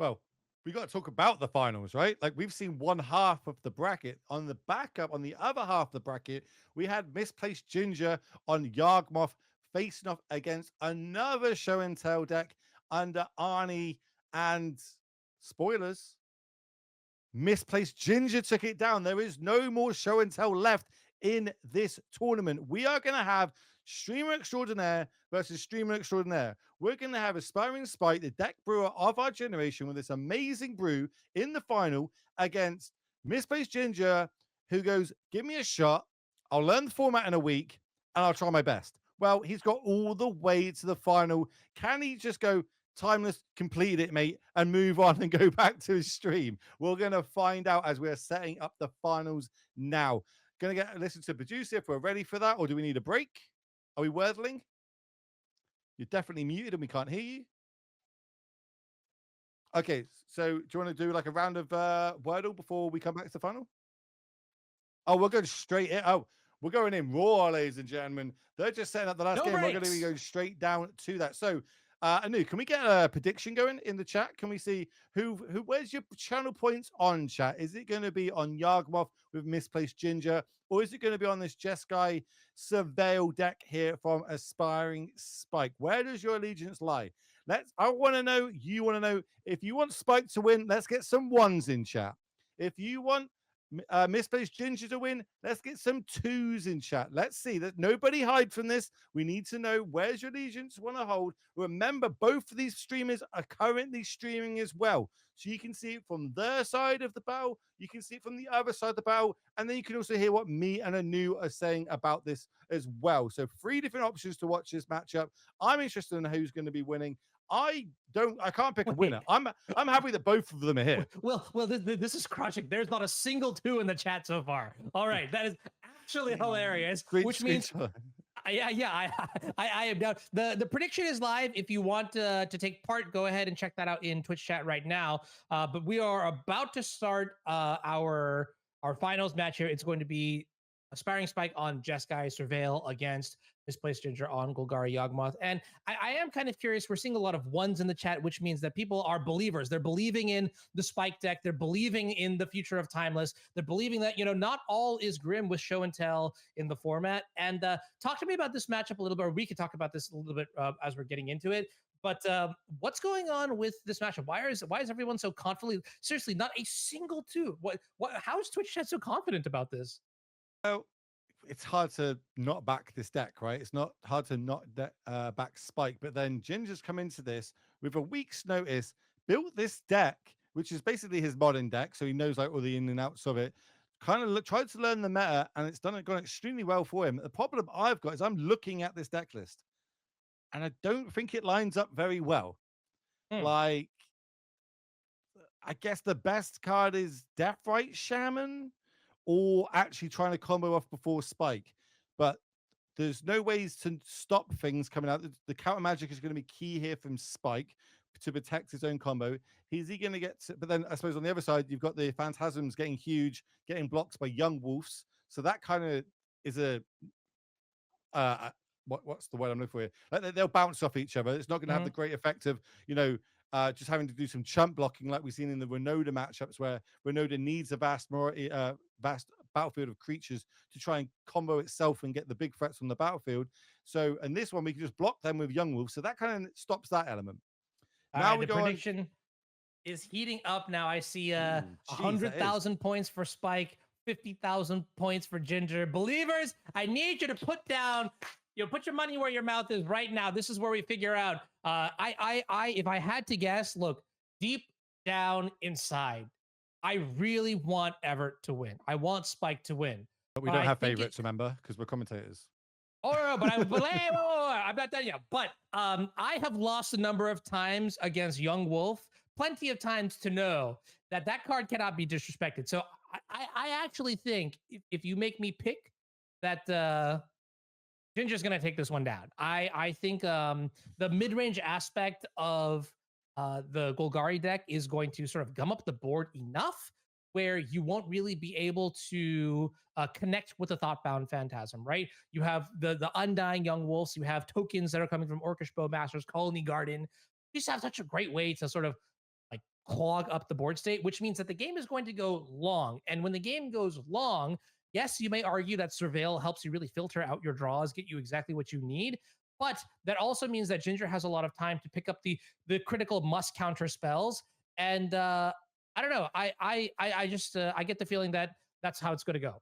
Well, we got to talk about the finals, right? Like we've seen one half of the bracket. On the backup, on the other half of the bracket, we had Misplaced Ginger on Yawgmoth facing off against another show and tell deck under Arnie. And spoilers, Misplaced Ginger took it down. There is no more show and tell left in this tournament. We are going to have Streamer Extraordinaire versus Streamer Extraordinaire. We're going to have Aspiring Spike, the deck brewer of our generation, with this amazing brew in the final against Misplaced Ginger, who goes, give me a shot. I'll learn the format in a week and I'll try my best. Well, he's got all the way to the final. Can he just go, Timeless completed it, mate, and move on and go back to his stream? We're going to find out as we're setting up the finals now. Going to get a listen to producer if we're ready for that, or do we need a break? Are we wordling? You're definitely muted and we can't hear you. Okay, so do you want to do like a round of Wordle before we come back to the final? Oh, we're going straight in. Oh, we're going in raw, ladies and gentlemen. They're just setting up the last game. Breaks. We're going to be going straight down to that. So, Anu, can we get a prediction going in the chat? Can we see who where's your channel points on chat? Is it going to be on Yawgmoth with Misplaced Ginger, or is it going to be on this Jeskai Surveil deck here from Aspiring Spike? Where does your allegiance lie? I want to know, you want to know. If you want Spike to win, let's get some ones in chat. If you want Misplaced Ginger to win, let's get some twos in chat. Let's see that nobody hide from this. We need to know where's your allegiance want to hold. Remember, both of these streamers are currently streaming as well, so you can see it from their side of the battle, you can see it from the other side of the battle, and then you can also hear what me and Anu are saying about this as well. So 3 different options to watch this matchup. I'm interested in who's going to be winning. I can't pick a winner. I'm happy that both of them are here. Well, this is crushing. There's not a single 2 in the chat so far. All right, that is actually hilarious. Which means, I am down. The prediction is live. If you want to take part, go ahead and check that out in Twitch chat right now. But we are about to start our finals match here. It's going to be Aspiring Spike on Jeskai Surveil against Misplaced Ginger on Golgari Yawgmoth. And I am kind of curious. We're seeing a lot of ones in the chat, which means that people are believers. They're believing in the Spike deck. They're believing in the future of Timeless. They're believing that, not all is grim with show and tell in the format. And talk to me about this matchup a little bit, or we could talk about this a little bit as we're getting into it. But what's going on with this matchup? Why is everyone so confidently? Seriously, not a single 2. How is Twitch chat so confident about this? Well, it's hard to not back this deck, right? It's not hard to not back Spike, but then Ginger's come into this with a week's notice, built this deck, which is basically his modern deck, so he knows like all the in and outs of it. Kind of tried to learn the meta, and it's gone extremely well for him. The problem I've got is I'm looking at this deck list, and I don't think it lines up very well. Like, I guess the best card is Deathrite Shaman, or actually trying to combo off before Spike. But there's no ways to stop things coming out. The counter magic is going to be key here from Spike to protect his own combo. Is he going to get but then I suppose on the other side, you've got the Phantasms getting huge, getting blocked by Young Wolves. So that kind of is a what's the word I'm looking for here? Like they'll bounce off each other. It's not going to have the great effect of, just having to do some chump blocking like we've seen in the Renoda matchups, where Renoda needs a vast battlefield of creatures to try and combo itself and get the big threats on the battlefield. So, and this one, we can just block them with Young Wolves. So that kind of stops that element. Now the prediction is heating up now. I see 100,000 points for Spike, 50,000 points for Ginger. Believers, I need you to put down... put your money where your mouth is right now. This is where we figure out. If I had to guess, look, deep down inside, I really want Everett to win. I want Spike to win. But we don't have favorites, remember, because we're commentators. Oh, no, but I'm not done yet. But I have lost a number of times against Young Wolf. Plenty of times to know that card cannot be disrespected. So I actually think if you make me pick that... Ginger's going to take this one down. I think the mid-range aspect of the Golgari deck is going to sort of gum up the board enough where you won't really be able to connect with the Thoughtbound Phantasm, right? You have the Undying Young Wolves. You have tokens that are coming from Orcish Bowmasters, Colony Garden. You just have such a great way to sort of like clog up the board state, which means that the game is going to go long. And when the game goes long, yes, you may argue that Surveil helps you really filter out your draws, get you exactly what you need. But that also means that Ginger has a lot of time to pick up the critical must counter spells. And I don't know. I just I get the feeling that that's how it's going to go.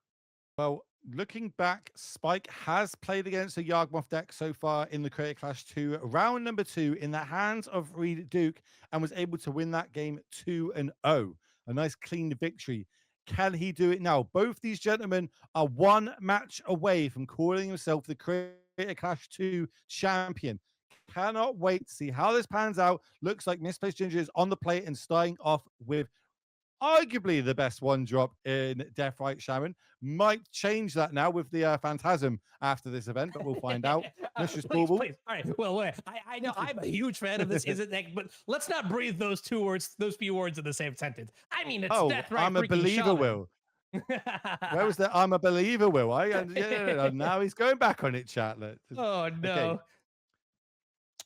Well, looking back, Spike has played against a Yawgmoth deck so far in the Creator Clash 2, round number 2, in the hands of Reed Duke, and was able to win that game 2-0. A nice clean victory. Can he do it now? Both these gentlemen are one match away from calling himself the Creator Clash 2 champion. Cannot wait to see how this pans out. Looks like Misplaced Ginger is on the plate and starting off with arguably the best one drop in Deathrite Shaman. Might change that now with the Phantasm after this event, but we'll find out. Mistress Please. Bauble. All right. Well, wait. I know I'm a huge fan of this Isn't deck, but let's not breathe those few words in the same sentence. I mean, it's Deathrite. I'm a believer, Shaman. Will. Where was that? I'm a believer, Will. Now he's going back on it, chat. Oh no. Okay.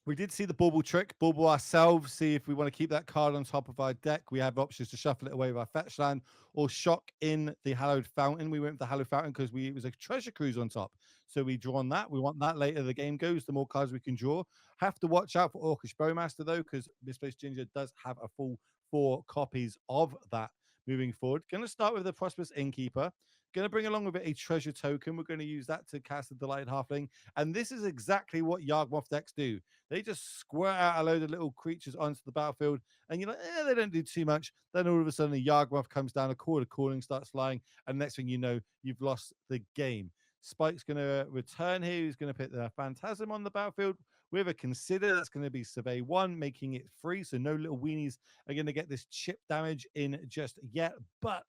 We did see the Bauble trick. Bauble ourselves, see if we want to keep that card on top of our deck. We have options to shuffle it away with our fetch land or shock in the Hallowed Fountain. We went with the Hallowed Fountain because it was a treasure cruise on top. So we draw on that. We want that later the game goes, the more cards we can draw. Have to watch out for Orcish Bowmaster, though, because Misplaced Ginger does have a full 4 copies of that moving forward. Going to start with the Prosperous Innkeeper. Going to bring along with it a treasure token. We're going to use that to cast the Delighted Halfling. And this is exactly what Yawgmoth decks do. They just squirt out a load of little creatures onto the battlefield. And you're like, they don't do too much. Then all of a sudden, a Yawgmoth comes down, a Chord of Calling starts flying. And next thing you know, you've lost the game. Spike's going to return here. He's going to put the Phantasm on the battlefield with a Consider. That's going to be Survey 1, making it free. So no little weenies are going to get this chip damage in just yet. But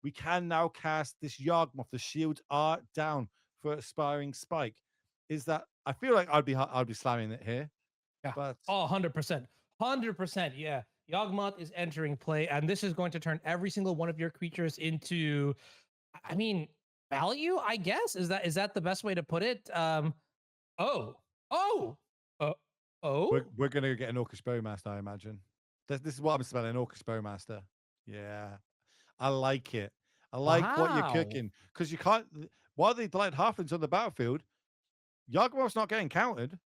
we can now cast this Yawgmoth. The shields are down for Aspiring Spike. Is that? I feel like I'd be slamming it here. Yeah. But 100%. 100%. Yeah. Yawgmoth is entering play, and this is going to turn every single one of your creatures into, I mean, value, I guess. Is that the best way to put it? We're gonna get an Orcish Bowmaster, I imagine. This is what I'm smelling, Orcish Bowmaster. Yeah. I like it. I like what you're cooking. Because you can't, while the Delighted Halfling's on the battlefield, Yawgmoth's not getting countered.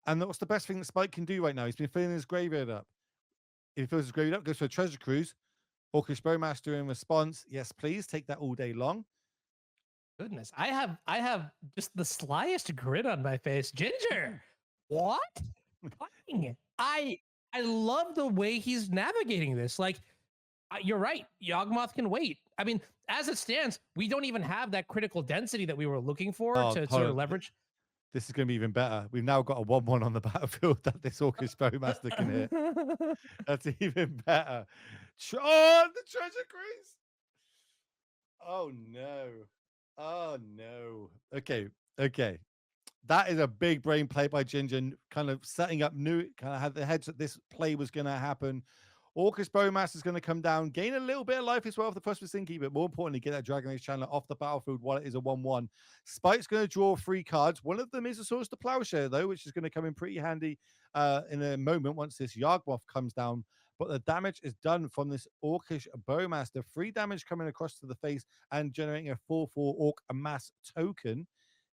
And what's the best thing that Spike can do right now? He's been filling his graveyard up. If he fills his graveyard up, goes for a treasure cruise. Orcish Bowmaster in response. Yes, please. Take that all day long. Goodness. I have just the slyest grin on my face. Ginger. What? I love the way he's navigating this. Like, you're right. Yawgmoth can wait. I mean, as it stands, we don't even have that critical density that we were looking for to sort of leverage. This is going to be even better. We've now got a 1/1 on the battlefield that this Orcish Bowmaster can hit. That's even better. The treasure cruise. Oh no. Okay. That is a big brain play by Ginger, kind of setting up had the heads that this play was going to happen. Orcish Bowmaster is going to come down, gain a little bit of life as well for the Prosperous Innkeeper, but more importantly, get that Dragon Age Chandler off the battlefield while it is a 1/1. Spike's going to draw 3 cards. One of them is a Source to Plowshare, though, which is going to come in pretty handy in a moment once this Yawgmoth comes down. But the damage is done from this Orcish Bowmaster. 3 damage coming across to the face and generating a 4/4 Orc mass token.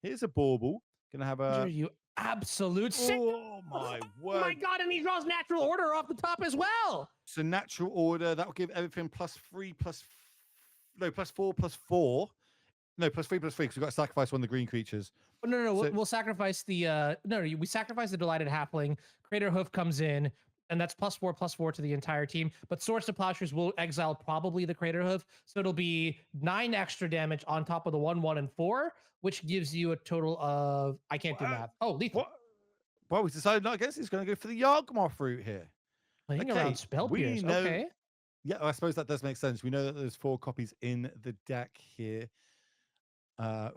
Here's a Bauble. Gonna have a you absolute sick. Oh my word. Oh my god, and he draws Natural Order off the top as well. So Natural Order, that will give everything +3 +4 No, +3 +3 because we've got to sacrifice one of the green creatures. No. So, we'll sacrifice the we sacrifice the Delighted Halfling. Crater Hoof comes in, and that's +4/+4 to the entire team. But Swords to Plowshares will exile probably the Crater Hoof, so it'll be 9 extra damage on top of the 1, 1, and 4, which gives you a total of I can't do math. Oh, lethal. Well, we decided not against. He's going to go for the Yawgmoth route here. Playing around Spell Pierce. Okay. Yeah, I suppose that does make sense. We know that there's 4 copies in the deck here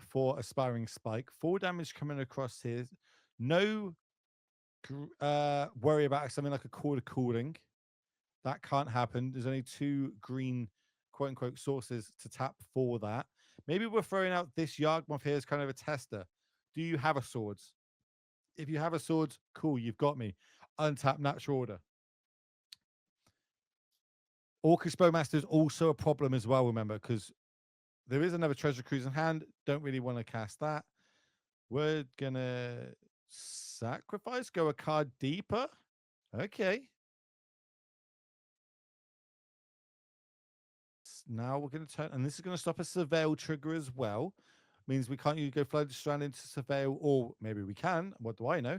for Aspiring Spike. 4 damage coming across here. No worry about something like a Chord of Calling. That can't happen. There's only 2 green quote-unquote sources to tap for that. Maybe we're throwing out this Yawgmoth here as kind of a tester. Do you have a Swords? If you have a Swords, cool, you've got me. Untap Natural Order. Orcish Bowmaster is also a problem as well, remember, because there is another Treasure Cruise in hand. Don't really want to cast that. We're going to sacrifice, go a card deeper. Okay. Now we're going to turn, and this is going to stop a Surveil trigger as well. Means we can't go Flood Strand into Surveil, or maybe we can. What do I know?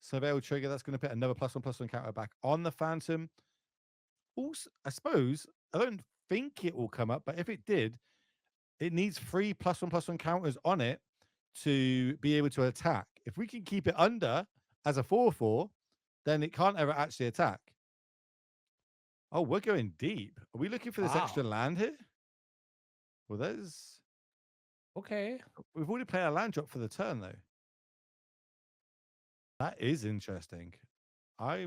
Surveil trigger, that's going to put another +1/+1 counter back on the Phantom. Also, I suppose, I don't think it will come up, but if it did, it needs 3 +1/+1 counters on it to be able to attack. If we can keep it under as a 4/4, then it can't ever actually attack. Oh, we're going deep. Are we looking for this extra land here? Well, there's... Okay. We've already played a land drop for the turn, though. That is interesting. I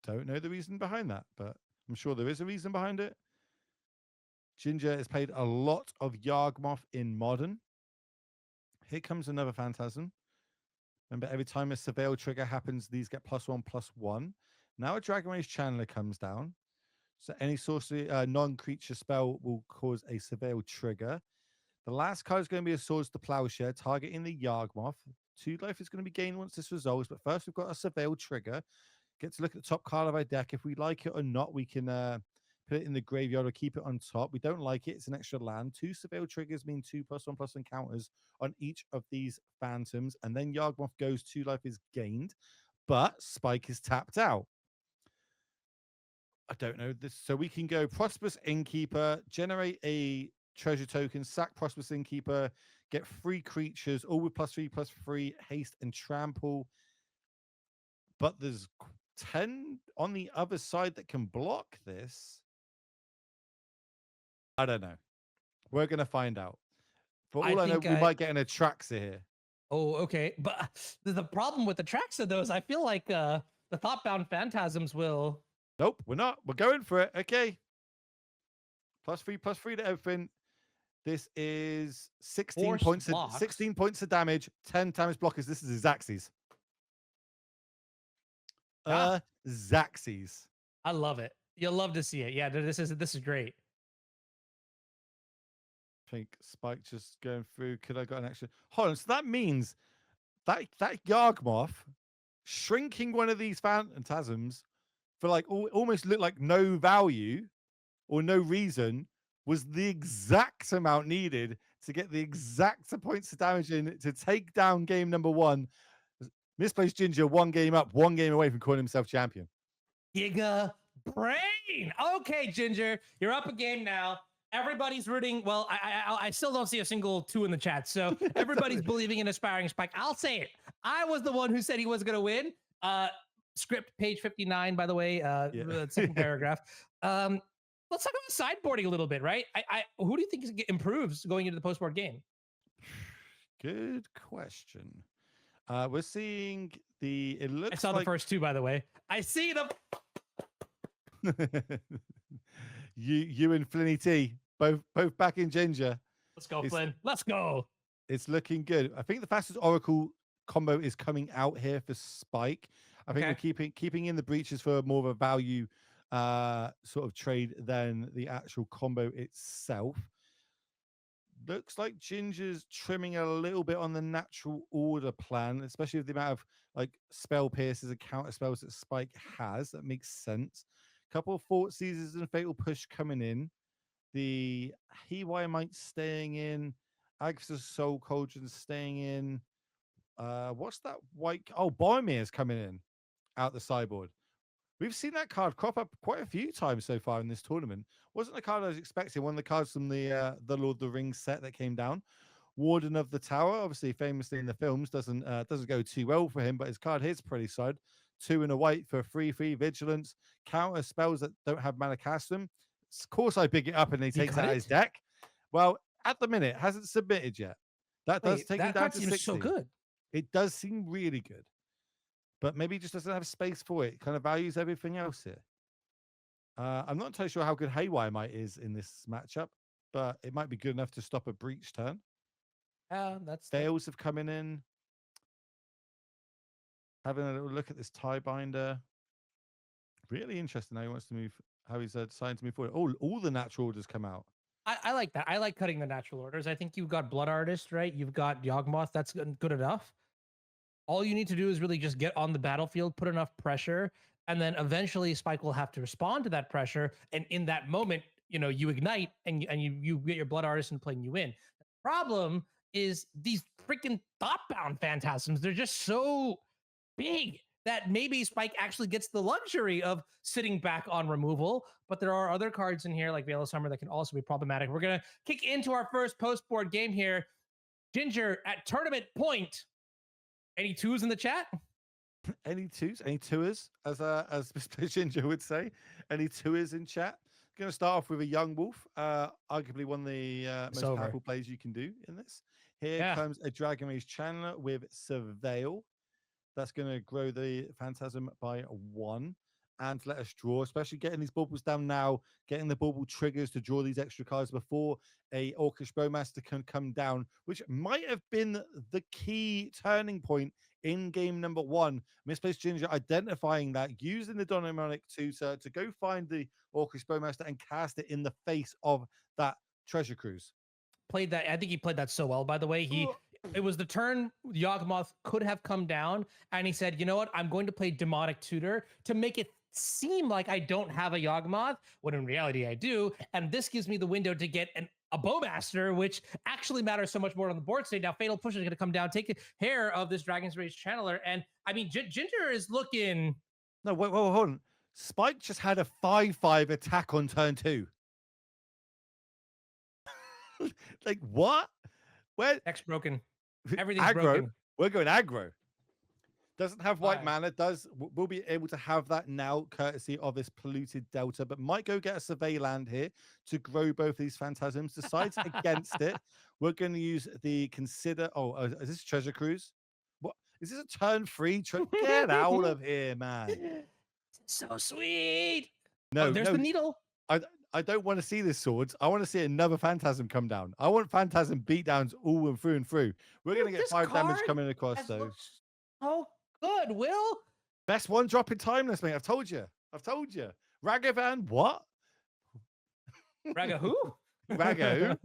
don't know the reason behind that, but I'm sure there is a reason behind it. Ginger has played a lot of Yawgmoth in Modern. Here comes another Phantasm. Remember, every time a Surveil trigger happens, these get +1/+1. Now a Dragon Rage Channeler comes down. So any sorcery, non-creature spell will cause a Surveil trigger. The last card is going to be a Swords to Plowshare, targeting the Yawgmoth. 2 life is going to be gained once this resolves, but first we've got a Surveil trigger. Get to look at the top card of our deck. If we like it or not, we can put it in the graveyard or keep it on top. We don't like it. It's an extra land. 2 Surveil triggers mean 2 +1/+1 counters on each of these Phantoms. And then Yawgmoth goes, 2 life is gained, but Spike is tapped out. I don't know this. So we can go Prosperous Innkeeper, generate a treasure token, sack Prosperous Innkeeper, get 3 creatures, all with +3/+3, haste and trample. But there's 10 on the other side that can block this. I don't know. We're going to find out. For all I know, we might get an Atraxa here. Oh, okay. But the problem with the Atraxa, though, is I feel like the Thoughtbound Phantasms will... Nope, we're not. We're going for it. Okay. +3/+3 to everything. This is 16 points of damage, 10 times blockers. This is Xaxes. Xaxes. I love it. You'll love to see it. Yeah, this is great. I think Spike just going through. Could I got an extra? Hold on. So that means that Yawgmoth shrinking one of these Phantasms for like almost look like no value or no reason was the exact amount needed to get the exact points of damage in to take down game number 1. Misplaced Ginger 1 game up, 1 game away from calling himself champion. Giga brain. Okay, Ginger, you're up a game now. Everybody's rooting. Well, I still don't see a single 2 in the chat. So everybody's believing in Aspiring Spike. I'll say it. I was the one who said he was going to win. Script page 59, by the way, the second paragraph. Let's talk about sideboarding a little bit, right? Who do you think improves going into the post-board game? Good question. We're seeing the... It looks I saw like... the first 2, by the way. I see them. you and Flinny T, both back in Ginger. Let's go, Flynn. Let's go. It's looking good. I think the fastest Oracle combo is coming out here for Spike. I think we're keeping in the breaches for more of a value sort of trade than the actual combo itself. Looks like Ginger's trimming a little bit on the natural order plan, especially with the amount of like spell pierces and counter spells that Spike has. That makes sense. Couple of Thought Seizers and Fatal Push coming in. The Haywire staying in. Agatha's Soul Cauldron staying in. What's that white? Oh, Boromir's coming in out the sideboard. We've seen that card crop up quite a few times so far in this tournament. Wasn't the card I was expecting. One of the cards from the Lord of the Rings set that came down. Warden of the Tower, obviously famously in the films, doesn't go too well for him, but his card here's pretty solid. 2 and a white for 3/3 vigilance. Counter spells that don't have mana cast them. Of course, I pick it up and he takes out his deck. Well, at the minute, hasn't submitted yet. That does take him down to 60. So good. It does seem really good. But maybe he just doesn't have space for it. Kind of values everything else here. I'm not entirely sure how good Haywire is in this matchup, but it might be good enough to stop a breach turn. That's Fails have coming in. Having a little look at this tie binder. Really interesting how he wants to move how he's deciding to move forward. Oh, all the natural orders come out. I like that. I like cutting the natural orders. I think you've got Blood Artist, right? You've got Yawgmoth. That's good enough. All you need to do is really just get on the battlefield, put enough pressure, and then eventually Spike will have to respond to that pressure. And in that moment, you ignite and you get your Blood Artist and playing you in. The problem is these freaking thought-bound phantasms. They're just so big that maybe Spike actually gets the luxury of sitting back on removal. But there are other cards in here like Veil of Summer that can also be problematic. We're going to kick into our first post-board game here. Ginger at tournament point. Any twos in the chat? Any twos? Any tours, as Mr. Ginger would say? Any tours in chat? Going to start off with a Young Wolf, arguably one of the most powerful plays you can do in this. Here comes a Dragon Rage Channeler with Surveil. That's going to grow the Phantasm by 1 and let us draw, especially getting these baubles down now, getting the bauble triggers to draw these extra cards before a Orcish Bowmaster can come down, which might have been the key turning point in game number 1. Misplaced Ginger identifying that, using the Donomonic Tutor to go find the Orcish Bowmaster and cast it in the face of that Treasure Cruise. Played that. I think he played that so well, by the way. It was the turn Yawgmoth could have come down, and he said, you know what? I'm going to play Demonic Tutor to make it seem like I don't have a Yawgmoth, when in reality I do. And this gives me the window to get a Bowmaster, which actually matters so much more on the board state. Now, Fatal Push is going to come down, take care of this Dragon's Rage Channeler. And I mean, Ginger is looking... No, wait, hold on. Spike just had a 5/5 attack on turn 2. Like, what? Where? Deck's broken. Everything's aggro. Broken. We're going aggro. Doesn't have white mana. We'll be able to have that now, courtesy of this polluted Delta, but might go get a Survey land here to grow both these Phantasms. Decides against it. We're going to use the Consider. Oh, is this Treasure Cruise? What? Is this a turn 3? Get out of here, man. So sweet. No, there's the needle. I don't want to see this swords. I want to see another Phantasm come down. I want Phantasm beatdowns all and through and through. We're going to get 5 damage coming across, though. Oh, good, Will. Best 1-drop in Timeless, mate. I've told you. Ragavan, what? Raga who? Raga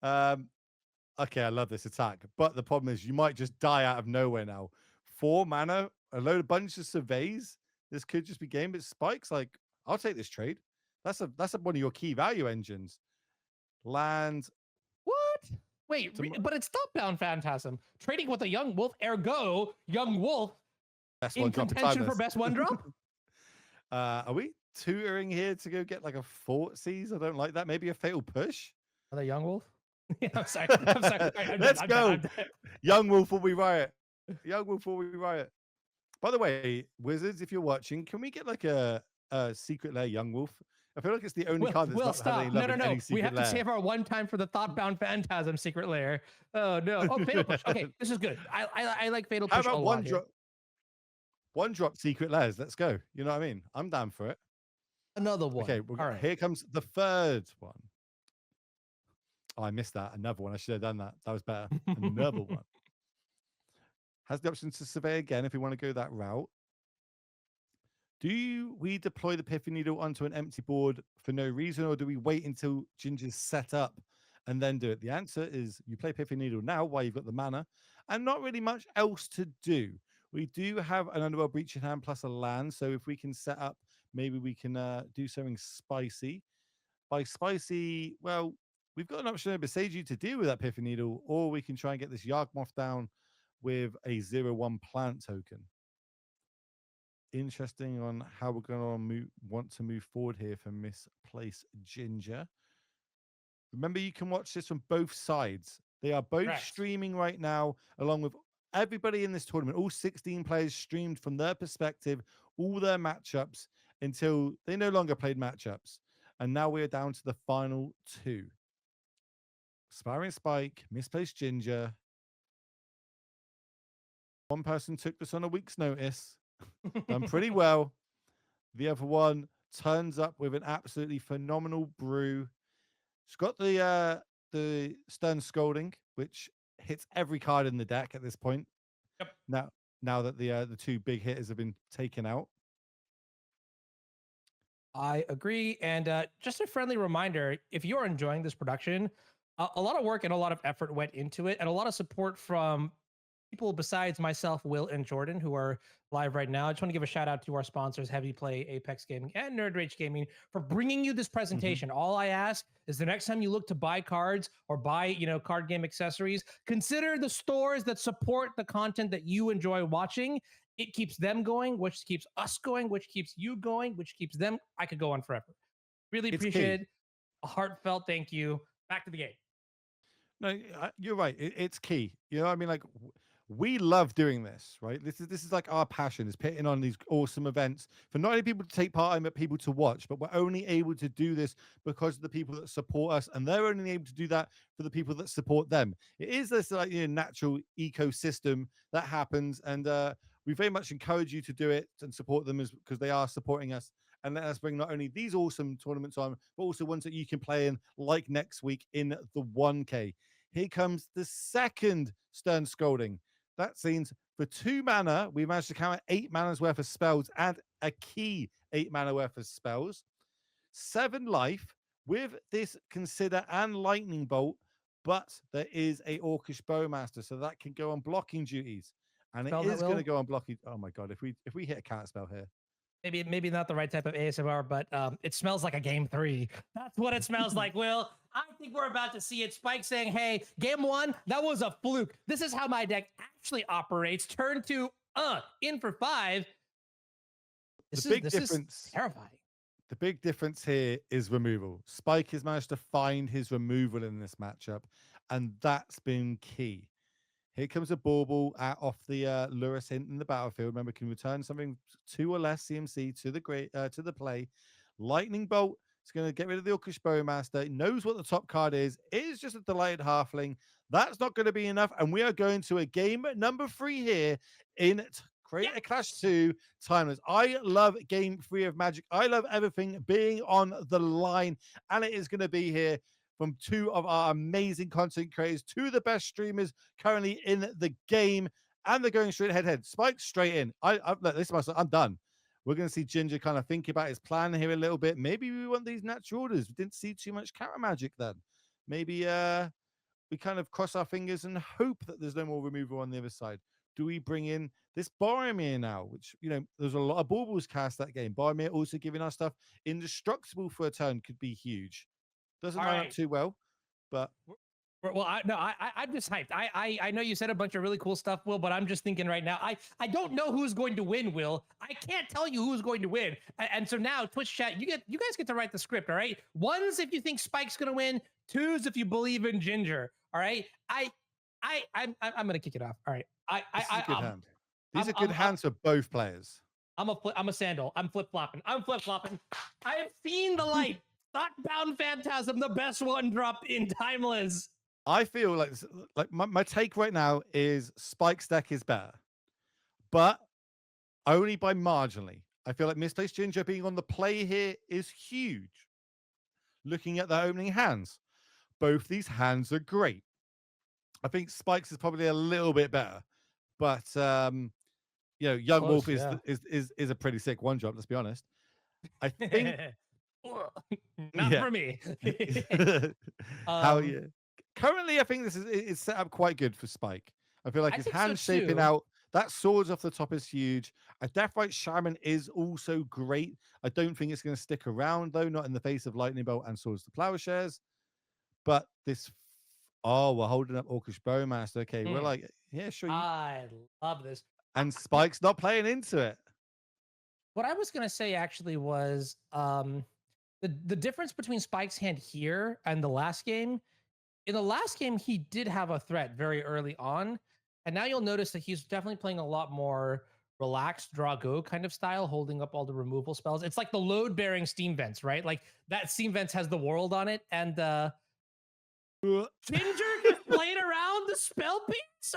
who? Okay, I love this attack. But the problem is you might just die out of nowhere now. 4 mana, a bunch of surveys. This could just be game, but Spike's like, I'll take this trade. That's one of your key value engines. Land. What? Wait, but it's Thought-Bound Phantasm. Trading with a Young Wolf, ergo, Young Wolf best in contention for best 1-drop? Are we tutoring here to go get like a Fort Seas? I don't like that. Maybe a Fatal Push? Another Young Wolf? Yeah, I'm sorry. Let's go. Young Wolf will be riot. Young Wolf will be riot. By the way, Wizards, if you're watching, can we get like a Secret Lair Young Wolf? I feel like it's the only card that's not having any love in any Secret We have Lair. to save our one time for the Thought-Bound Phantasm Secret Lair. Oh, no. Oh, Fatal Push. Okay, this is good. I like Fatal Push a lot. One drop Secret Lairs. Let's go. You know what I mean? I'm down for it. Another one. Okay, all right. Here comes the third one. Oh, I missed that. Another one. I should have done that. That was better. Another one. Has the option to survey again if we want to go that route. Do we deploy the Piffy Needle onto an empty board for no reason, or do we wait until Ginger's set up and then do it? The answer is you play Piffy Needle now while you've got the mana and not really much else to do. We do have an Underworld Breach in hand plus a land, so if we can set up, maybe we can do something spicy. By spicy, well, we've got an option to beside you to deal with that Piffy Needle, or we can try and get this Yawgmoth down with a 0/1 plant token. Interesting on how we're going to want to move forward here for Misplaced Ginger. Remember, you can watch this from both sides. They are both streaming right now, along with everybody in this tournament. All 16 players streamed from their perspective, all their matchups until they no longer played matchups. And now we are down to the final 2. Aspiring Spike, Misplaced Ginger. One person took this on a week's notice. Done pretty well. The other one turns up with an absolutely phenomenal brew. It's got the Stern Scolding, which hits every card in the deck at this point. Yep. Now that the 2 big hitters have been taken out. I agree. And just a friendly reminder, if you're enjoying this production, a lot of work and a lot of effort went into it, and a lot of support from people besides myself, Will, and Jordan, who are live right now. I just want to give a shout out to our sponsors, Heavy Play, Apex Gaming, and Nerd Rage Gaming, for bringing you this presentation. All I ask is the next time you look to buy cards or buy, card game accessories, consider the stores that support the content that you enjoy watching. It keeps them going, which keeps us going, which keeps you going, which keeps them. I could go on forever. Really It's appreciate key. it. A heartfelt thank you. Back to the game. No, you're right. It's key. You know what I mean? Like, we love doing this, right? This is like our passion, is putting on these awesome events for not only people to take part in, but people to watch. But we're only able to do this because of the people that support us, and they're only able to do that for the people that support them. It is this like natural ecosystem that happens, and we very much encourage you to do it and support them because they are supporting us. And let us bring not only these awesome tournaments on, but also ones that you can play in, like next week in the 1K. Here comes the second Stern Scolding. That means for 2 mana, we managed to counter 8 mana's worth of spells and a key 8 mana worth of spells. 7 life with this Consider and Lightning Bolt, but there is a Orcish Bowmaster, so that can go on blocking duties. And it is going to go on blocking. Oh my god, if we hit a cat spell here. Maybe not the right type of ASMR, but it smells like a game 3. That's what it smells like, Will. I think we're about to see it. Spike saying, hey, game 1, that was a fluke. This is how my deck actually operates. Turn 2, in for 5. This is terrifying. The big difference here is removal. Spike has managed to find his removal in this matchup, and that's been key. Here comes a bauble off the Lurus hint in the battlefield. Remember, can return something 2 or less CMC to the play. Lightning Bolt is going to get rid of the Orcish Bowmaster. He knows what the top card is. It is just a delighted halfling. That's not going to be enough, and we are going to a game number 3 here in Create a Clash 2 Timeless. I love game 3 of Magic. I love everything being on the line, and it is going to be here from 2 of our amazing content creators, 2 of the best streamers currently in the game, and they're going straight head. Spike straight in. I'm done. We're going to see Ginger kind of think about his plan here a little bit. Maybe we want these natural orders. We didn't see too much counter magic then. Maybe we kind of cross our fingers and hope that there's no more removal on the other side. Do we bring in this Boromir now, which, there's a lot of baubles cast that game. Boromir also giving our stuff indestructible for a turn could be huge. Doesn't line up too well, but I'm just hyped. I know you said a bunch of really cool stuff, Will, but I'm just thinking right now. I don't know who's going to win, Will. I can't tell you who's going to win. And so now, Twitch chat, you guys get to write the script. All right. 1s if you think Spike's going to win. 2s if you believe in Ginger. All right. I'm going to kick it off. All right. This is a good hand. These are good hands for both players. I'm a sandal. I'm flip flopping. I have seen the light. Thoughtbound Phantasm, the best one drop in Timeless. I feel like my take right now is Spike's deck is better, but only by marginally. I feel like Misplaced Ginger being on the play here is huge. Looking at their opening hands, both these hands are great. I think Spike's is probably a little bit better, but Yawgmoth is a pretty sick 1-drop. Let's be honest. I think not for me. Currently, I think this is set up quite good for Spike. I feel like his hand shaping out. That swords off the top is huge. A Deathrite Shaman is also great. I don't think it's going to stick around though, not in the face of Lightning Bolt and Swords to Plowshares. But this, we're holding up Orcish Bowmaster. Okay, we're like, yeah, sure. I love this. And Spike's not playing into it. What I was going to say actually was the difference between Spike's hand here and the last game. In the last game, he did have a threat very early on. And now you'll notice that he's definitely playing a lot more relaxed draw go kind of style, holding up all the removal spells. It's like the load bearing Steam Vents, right? Like that Steam Vents has the world on it. And Ginger just playing around the spell piece.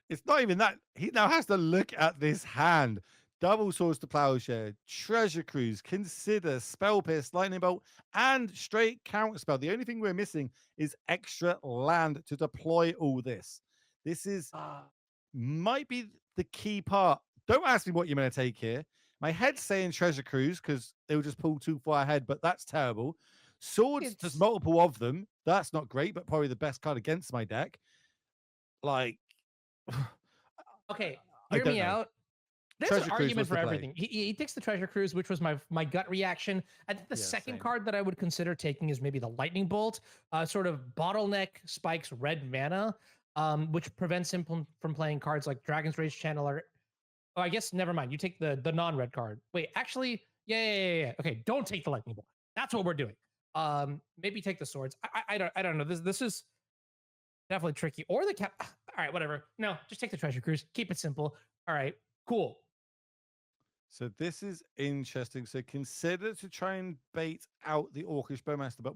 It's not even that. He now has to look at this hand. Double Swords to Plowshare, Treasure Cruise, Consider, Spell Pierce, Lightning Bolt, and straight counter spell. The only thing we're missing is extra land to deploy all this. This is might be the key part. Don't ask me what you're going to take here. My head's saying Treasure Cruise because they will just pull too far ahead, but that's terrible. Swords, there's multiple of them. That's not great, but probably the best card against my deck. Like, okay, hear me out. There's Treasure an Cruise argument was for the play. everything. He takes the Treasure Cruise, which was my gut reaction. I think the second card that I would consider taking is maybe the Lightning Bolt, sort of bottleneck spikes red mana, which prevents him from playing cards like Dragon's Rage Channeler. Oh, I guess never mind. You take the non-red card. Wait, actually, yeah. Okay, don't take the Lightning Bolt. That's what we're doing. Maybe take the swords. I don't know. This is definitely tricky. Or the cap. All right, whatever. No, just take the Treasure Cruise. Keep it simple. All right, cool. So this is interesting. So consider to try and bait out the Orcish Bowmaster, but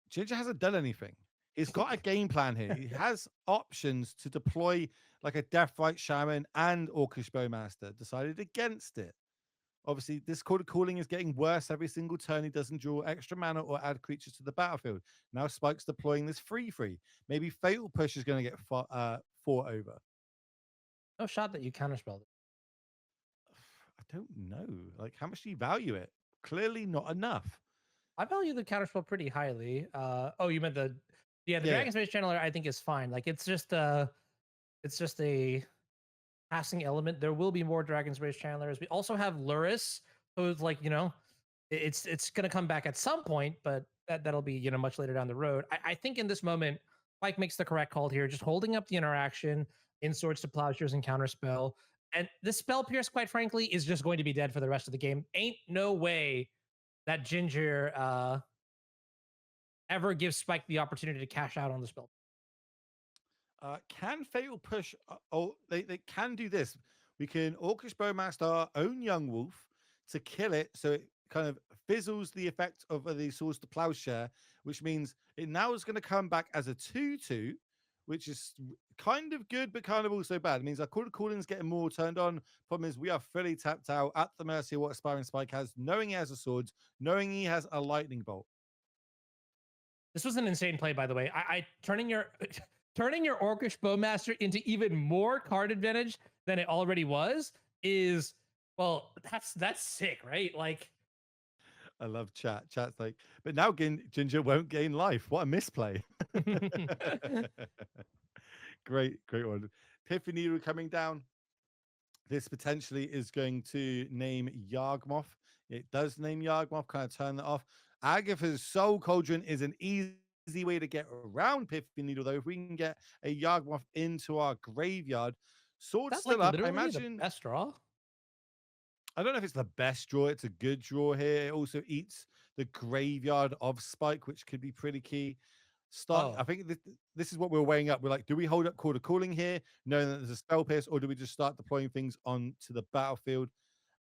Ginger hasn't done anything. He's got a game plan here. He has options to deploy like a Deathrite Shaman and Orcish Bowmaster. Decided against it. Obviously, this Call of Calling is getting worse every single turn. He doesn't draw extra mana or add creatures to the battlefield. Now Spike's deploying this 3/3. Maybe Fatal Push is going to get fought over. No shot that you counterspelled it. I don't know. Like, how much do you value it? Clearly not enough. I value the counterspell pretty highly. Oh, you meant the Dragon's Rage Channeler, I think is fine. Like it's just a passing element. There will be more Dragon's Rage Channelers. We also have Luris, so it's like, it's gonna come back at some point, but that'll be much later down the road. I think in this moment, Mike makes the correct call here, just holding up the interaction in Swords to Plowshares and Counterspell. And this Spell Pierce, quite frankly, is just going to be dead for the rest of the game. Ain't no way that Ginger ever gives Spike the opportunity to cash out on the spell. Can Fatal Push? They can do this. We can Orcish Bowmaster our own Young Wolf to kill it, so it kind of fizzles the effect of the Swords to Plowshare, which means it now is going to come back as a 2/2, which is kind of good, but kind of also bad. It means our Call of Calling is getting more turned on. Problem is, we are fully tapped out at the mercy of what Aspiring Spike has, knowing he has a sword, knowing he has a Lightning Bolt. This was an insane play, by the way. I turning your Orcish Bowmaster into even more card advantage than it already was is, well, that's sick, right? Like, I love chat. Chat's like, but now Ginger won't gain life. What a misplay. Great one. Epiphany Needle coming down. This potentially is going to name Yawgmoth. It does name Yawgmoth, kind of turn that off. Agatha's Soul Cauldron is an easy way to get around Epiphany Needle, though. If we can get a Yawgmoth into our graveyard, Sword's that's still like up. I imagine the best draw. I don't know if it's the best draw. It's a good draw here. It also eats the graveyard of Spike, which could be pretty key. I think this is what we're weighing up. We're like, do we hold up Call of Calling here, knowing that there's a Spell Pierce, or do we just start deploying things onto the battlefield?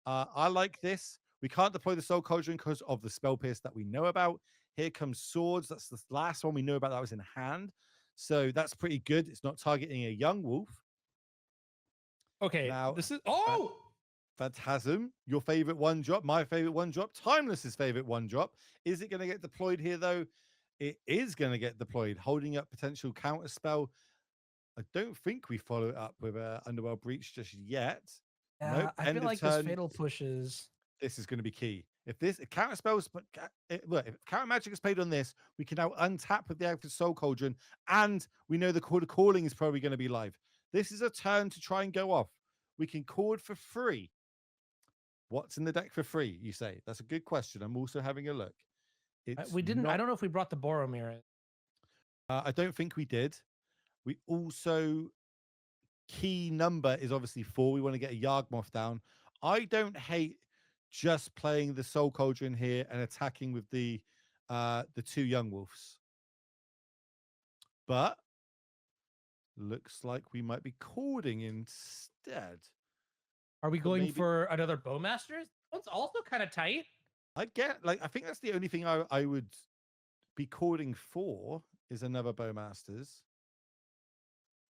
I like this. We can't deploy the Soul Cauldron because of the Spell Pierce that we know about. Here comes Swords. That's the last one we know about that was in hand. So that's pretty good. It's not targeting a Young Wolf. Okay, now this is Phantasm, your favorite one drop, my favorite one drop, Timeless's favorite one drop. Is it going to get deployed here, though? It is going to get deployed, holding up potential counter spell. I don't think we follow it up with a Underworld Breach just yet. Yeah, nope. I feel like this Fatal Pushes. This is going to be key. If counter spells, but if counter magic is played on this, we can now untap with the active Soul Cauldron, and we know the Call of Calling is probably going to be live. This is a turn to try and go off. We can cord for free. What's in the deck for free, you say? That's a good question. I'm also having a look. We didn't. I don't know if we brought the Boromir in. I don't think we did. We also, key number is obviously 4. We want to get a Yawgmoth down. I don't hate just playing the Soul Cauldron here and attacking with the 2 Young Wolves. But looks like we might be cording instead. Are we going for another Bowmaster? One's also kind of tight. I think that's the only thing I would be cording for is another Bowmasters.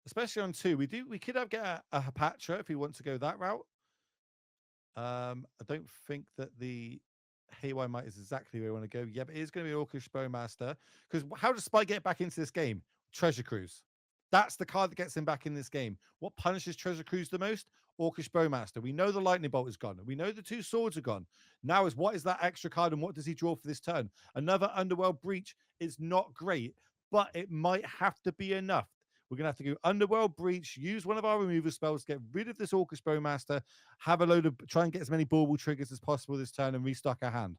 Especially on 2. We could get a Hapatra if we want to go that route. I don't think that the Haywire Might is exactly where we want to go. Yeah, but it is going to be Orcish Bowmaster. Because how does Spike get back into this game? Treasure Cruise. That's the card that gets him back in this game. What punishes Treasure Cruise the most? Orcish Bowmaster. We know the Lightning Bolt is gone. We know the 2 swords are gone. Now is what is that extra card and what does he draw for this turn? Another Underworld Breach is not great, but it might have to be enough. We're going to have to go Underworld Breach, use one of our removal spells, get rid of this Orcish Bowmaster, have a load of, try and get as many bauble triggers as possible this turn and restock our hand.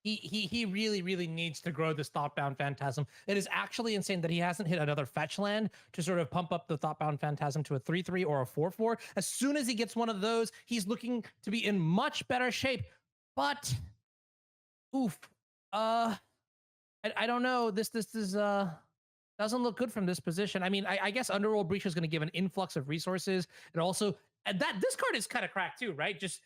He really needs to grow this Thoughtbound Phantasm. It is actually insane that he hasn't hit another fetch land to sort of pump up the Thoughtbound Phantasm to a 3/3 or a 4/4. As soon as he gets one of those, he's looking to be in much better shape. But oof, I don't know. This is doesn't look good from this position. I mean, I guess Underworld Breach is going to give an influx of resources, and also that this card is kind of cracked too, right? Just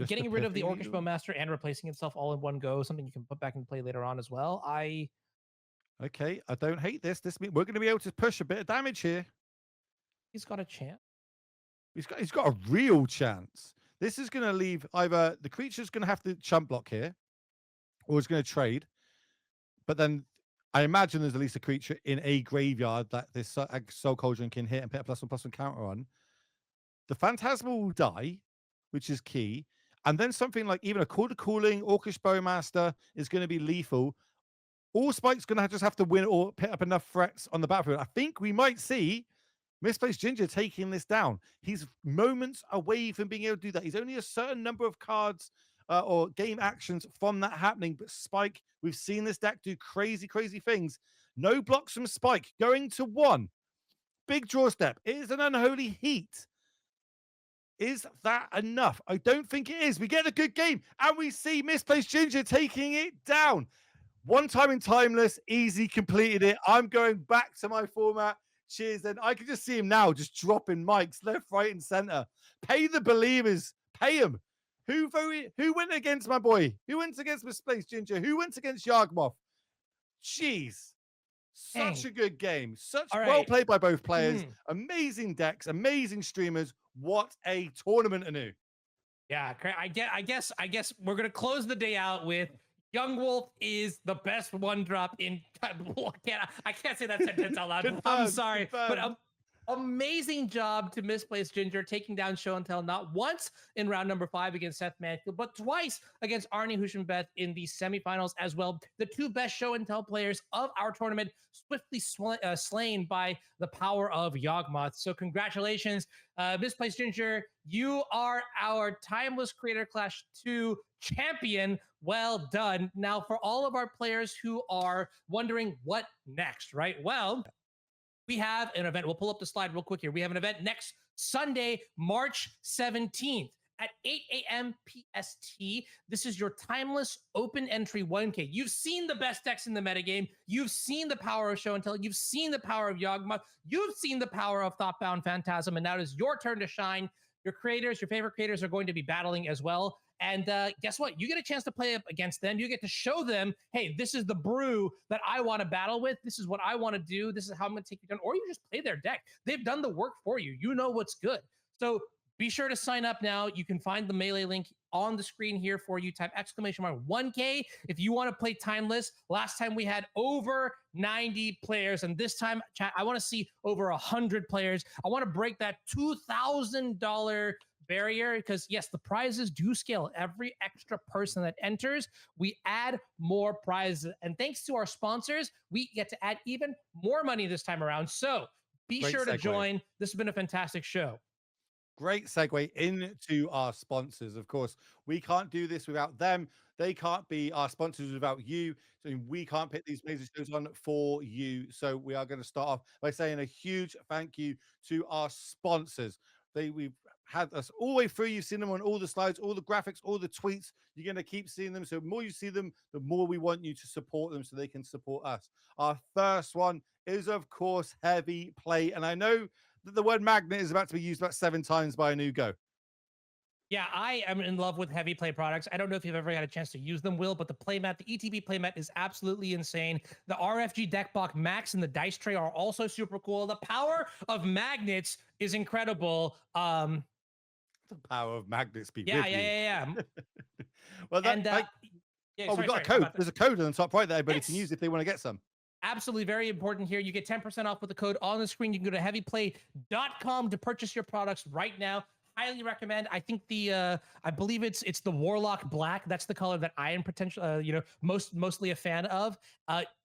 getting rid of the Orcish Bowmaster and replacing itself all in one go, something you can put back into play later on as well. Okay, I don't hate this. This means we're going to be able to push a bit of damage here. He's got a chance. He's got a real chance. This is going to leave either the creature's going to have to chump block here, or it's going to trade. But then I imagine there's at least a creature in a graveyard that this Soul Cauldron can hit and put a +1/+1 counter on. The Phantasmal will die, which is key. And then something like even a Call to Cooling, Orcish Bowmaster is going to be lethal. Allspike's going to just have to win or pick up enough threats on the battlefield. I think we might see Misplaced Ginger taking this down. He's moments away from being able to do that. He's only a certain number of cards or game actions from that happening. But Spike, we've seen this deck do crazy things. No blocks from Spike. Going to 1. Big draw step. It is an Unholy Heat. Is that enough? I don't think it is. We get a good game, and we see Misplaced Ginger taking it down. One time in Timeless, easy completed it. I'm going back to my format. Cheers. Then I can just see him now, just dropping mics left, right, and center. Pay the believers. Pay them. Who went against my boy? Who went against Misplaced Ginger? Who went against Yawgmoth? Jeez. Such a good game. Well played by both players. Amazing decks, amazing streamers. What a tournament anew. Yeah, I guess we're gonna close the day out with Yawgmoth is the best 1-drop in. I can't say that sentence out loud. I'm sorry, but amazing job to Misplaced Ginger taking down Show and Tell not once in round number 5 against Seth Manfield, but twice against Arnie Hushenbeth in the semifinals as well. The 2 best Show and Tell players of our tournament swiftly slain by the power of Yawgmoth. So congratulations, Misplaced Ginger. You are our Timeless Creator Clash 2 champion. Well done. Now, for all of our players who are wondering what next, right? Well, we have an event. We'll pull up the slide real quick here. We have an event next Sunday, March 17th at 8 a.m. PST. This is your Timeless Open Entry 1K. You've seen the best decks in the metagame. You've seen the power of Show and Tell. You've seen the power of Yawgmoth. You've seen the power of Thoughtbound Phantasm. And now it is your turn to shine. Your creators, your favorite creators are going to be battling as well. And guess what? You get a chance to play up against them. You get to show them, hey, this is the brew that I want to battle with. This is what I want to do. This is how I'm going to take you down. Or you just play their deck. They've done the work for you. You know what's good. So be sure to sign up now. You can find the Melee link on the screen here for you. Type !1K if you want to play Timeless. Last time we had over 90 players. And this time, chat, I want to see over 100 players. I want to break that $2,000 barrier because yes, the prizes do scale. Every extra person that enters, we add more prizes. And thanks to our sponsors, we get to add even more money this time around. So be sure to join. This has been a fantastic show. Great segue into our sponsors. Of course, we can't do this without them. They can't be our sponsors without you. So we can't put these amazing shows on for you. So we are going to start off by saying a huge thank you to our sponsors. We've had us all the way through. You've seen them on all the slides, all the graphics, all the tweets. You're going to keep seeing them. So the more you see them, the more we want you to support them so they can support us. Our first one is, of course, Heavy Play. And I know that the word magnet is about to be used about 7 times by a new go. Yeah, I am in love with Heavy Play products. I don't know if you've ever had a chance to use them, Will, but the playmat, the ETB playmat is absolutely insane. The RFG deck block Max and the dice tray are also super cool. The power of magnets is incredible. The power of magnets be yeah. Well, that, and, we got a code. There's a code on the top right that everybody can use if they want to get some. Absolutely very important here. You get 10% off with the code on the screen. You can go to heavyplay.com to purchase your products right now. highly recommend. I think the I believe it's the Warlock Black. That's the color that I am mostly a fan of.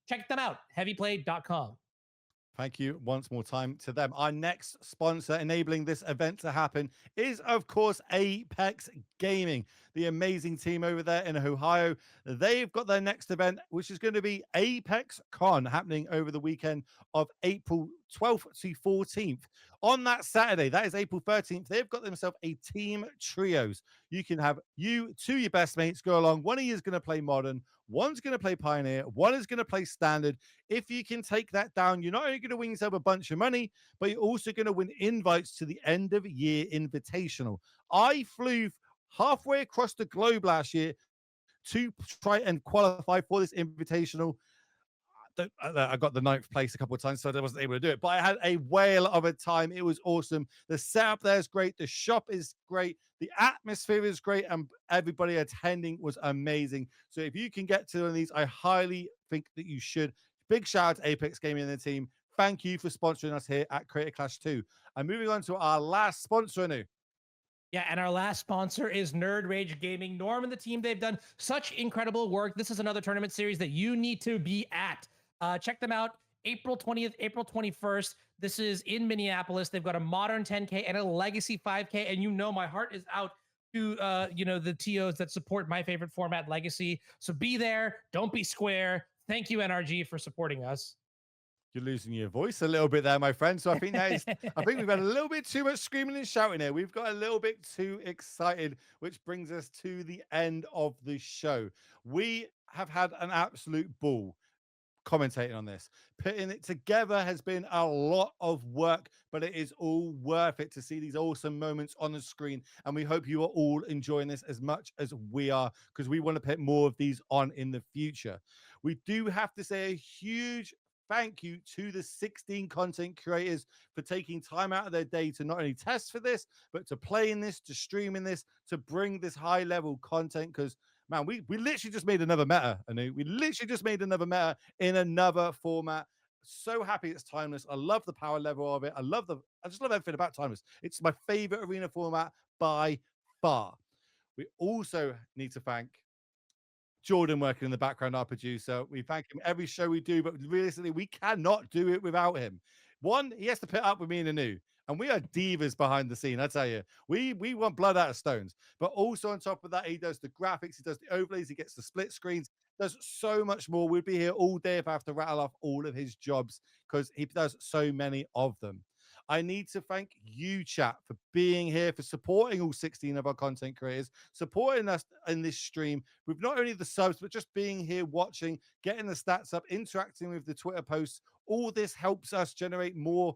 Check them out, heavyplay.com. Thank you once more time to them. Our next sponsor enabling this event to happen is, of course, Apex Gaming, the amazing team over there in Ohio. They've got their next event, which is going to be Apex Con, happening over the weekend of April 12th to 14th. On that Saturday, that is April 13th, they've got themselves a team trios. You can have you, two of your best mates go along. One of you is going to play Modern, one's going to play Pioneer, one is going to play Standard. If you can take that down, you're not only going to win yourself a bunch of money, but you're also going to win invites to the end of year invitational. I flew halfway across the globe last year to try and qualify for this invitational. I got the 9th place a couple of times, so I wasn't able to do it. But I had a whale of a time. It was awesome. The setup there is great. The shop is great. The atmosphere is great. And everybody attending was amazing. So if you can get to one of these, I highly think that you should. Big shout out to Apex Gaming and the team. Thank you for sponsoring us here at Creator Clash 2. And moving on to our last sponsor, Anu. Yeah, and our last sponsor is Nerd Rage Gaming. Norm and the team, they've done such incredible work. This is another tournament series that you need to be at. Check them out. April 20th, April 21st. This is in Minneapolis. They've got a modern 10K and a legacy 5K. And you know my heart is out to the TOs that support my favorite format, Legacy. So be there. Don't be square. Thank you, NRG, for supporting us. You're losing your voice a little bit there, my friend. So I think we've had a little bit too much screaming and shouting here. We've got a little bit too excited, which brings us to the end of the show. We have had an absolute ball commentating on this. Putting it together has been a lot of work, but it is all worth it to see these awesome moments on the screen. And we hope you are all enjoying this as much as we are, because we want to put more of these on in the future. We do have to say a huge thank you to the 16 content creators for taking time out of their day to not only test for this, but to play in this, to stream in this, to bring this high level content. Because man, we literally just made another meta, Anu. We literally just made another meta in another format. So happy it's timeless. I love the power level of it. I just love everything about timeless. It's my favorite arena format by far. We also need to thank Jordan working in the background, our producer. We thank him every show we do, but realistically, we cannot do it without him. One, he has to put up with me and Anu. And we are divas behind the scene, I tell you. We want blood out of stones. But also on top of that, he does the graphics, he does the overlays, he gets the split screens, does so much more. We'd be here all day if I have to rattle off all of his jobs, because he does so many of them. I need to thank you, chat, for being here, for supporting all 16 of our content creators, supporting us in this stream with not only the subs, but just being here, watching, getting the stats up, interacting with the Twitter posts. All this helps us generate more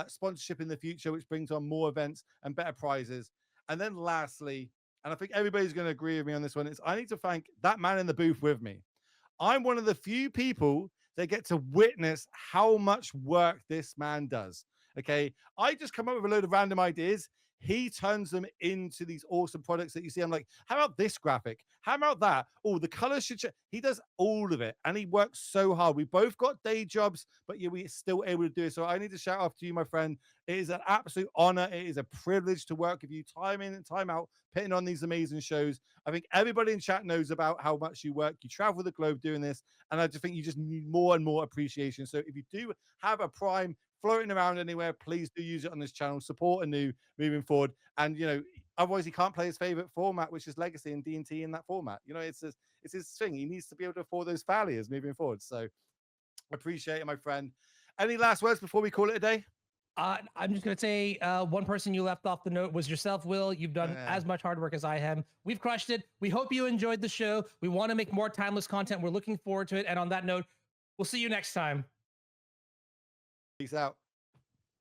sponsorship in the future, which brings on more events and better prizes. And then lastly, and I think everybody's going to agree with me on this one, is I need to thank that man in the booth with me. I'm one of the few people that get to witness how much work this man does. Okay, I just come up with a load of random ideas. He turns them into these awesome products that you see. I'm like, how about this graphic? How about that? Oh, the colors should change. He does all of it, and he works so hard. We both got day jobs, but yeah, we're still able to do it. So I need to shout out to you, my friend. It is an absolute honor. It is a privilege to work with you time in and time out, putting on these amazing shows. I think everybody in chat knows about how much you work. You travel the globe doing this, and I just think you just need more and more appreciation. So if you do have a Prime floating around anywhere, please do use it on this channel. Support Anu moving forward. And otherwise he can't play his favorite format, which is Legacy and D&T in that format. It's his thing. He needs to be able to afford those failures moving forward. So appreciate it, my friend. Any last words before we call it a day? I'm just going to say one person you left off the note was yourself, Will. You've done as much hard work as I have. We've crushed it. We hope you enjoyed the show. We want to make more timeless content. We're looking forward to it. And on that note, we'll see you next time. Peace out.